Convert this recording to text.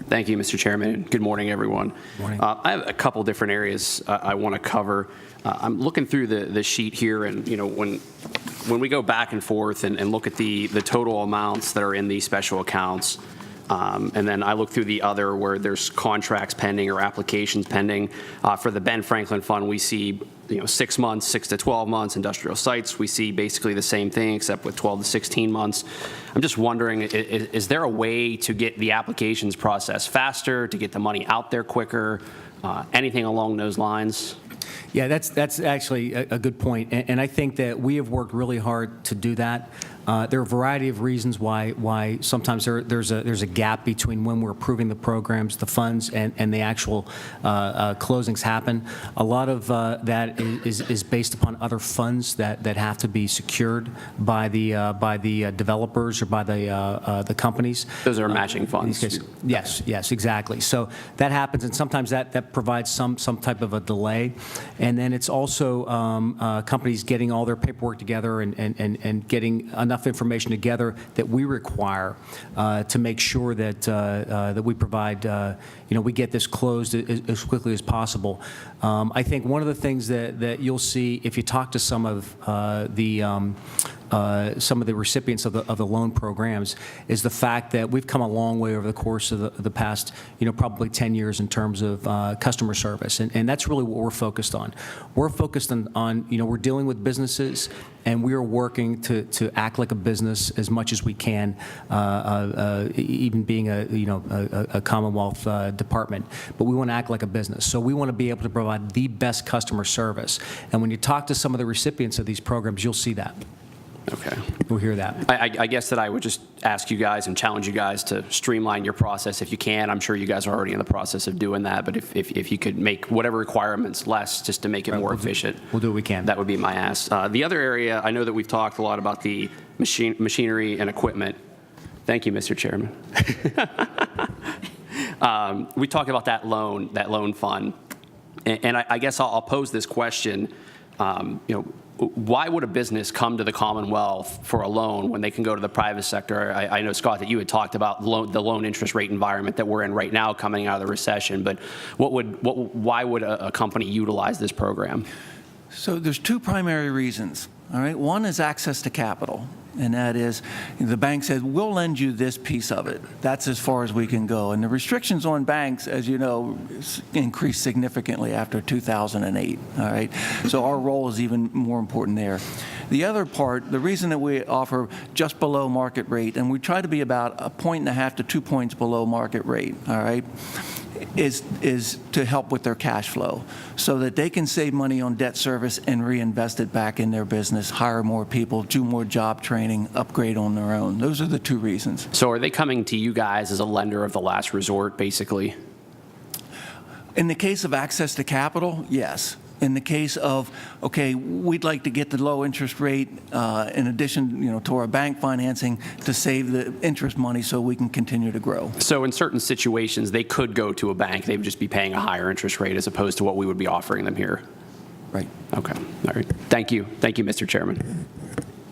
Thank you, Mr. Chairman. Good morning, everyone. Morning. I have a couple different areas I want to cover. I'm looking through the sheet here, and when we go back and forth and look at the total amounts that are in these special accounts, and then I look through the other where there's contracts pending or applications pending. For the Ben Franklin Fund, we see 6 months, 6 to 12 months. Industrial sites, we see basically the same thing except with 12 to 16 months. I'm just wondering, is there a way to get the applications process faster, to get the money out there quicker, anything along those lines? Yeah, that's actually a good point, and I think that we have worked really hard to do that. There are a variety of reasons why sometimes there's a gap between when we're approving the programs, the funds, and the actual closings happen. A lot of that is based upon other funds that have to be secured by the developers or by the companies. Those are matching funds. Yes, exactly. So that happens, and sometimes that provides some type of a delay. And then it's also companies getting all their paperwork together and getting enough information together that we require to make sure that we provide, we get this closed as quickly as possible. I think one of the things that you'll see if you talk to some of the recipients of the loan programs is the fact that we've come a long way over the course of the past, probably 10 years in terms of customer service, and that's really what we're focused on. We're focused on we're dealing with businesses, and we are working to act like a business as much as we can, even being a Commonwealth department. But we want to act like a business, so we want to be able to provide the best customer service. And when you talk to some of the recipients of these programs, you'll see that. Okay. We'll hear that. I guess that I would just ask you guys and challenge you guys to streamline your process if you can. I'm sure you guys are already in the process of doing that, but if you could make whatever requirements less just to make it more efficient. We'll do what we can. That would be my ask. The other area, I know that we've talked a lot about the machinery and equipment. Thank you, Mr. Chairman. We talked about that loan fund, and I guess I'll pose this question. Why would a business come to the Commonwealth for a loan when they can go to the private sector? I know, Scott, that you had talked about the loan interest rate environment that we're in right now coming out of the recession, but why would a company utilize this program? So there's two primary reasons. All right, one is access to capital, and that is the bank says, we'll lend you this piece of it. That's as far as we can go. And the restrictions on banks, as you know, increased significantly after 2008. All right, so our role is even more important there. The other part, the reason that we offer just below market rate, and we try to be about 1.5 to 2 points below market rate, all right, is to help with their cash flow so that they can save money on debt service and reinvest it back in their business, hire more people, do more job training, upgrade on their own. Those are the two reasons. So are they coming to you guys as a lender of the last resort, basically? In the case of access to capital, yes. In the case of, okay, we'd like to get the low interest rate in addition, to our bank financing to save the interest money so we can continue to grow. So in certain situations, they could go to a bank. They would just be paying a higher interest rate as opposed to what we would be offering them here. Right. Okay. All right. Thank you. Thank you, Mr. Chairman.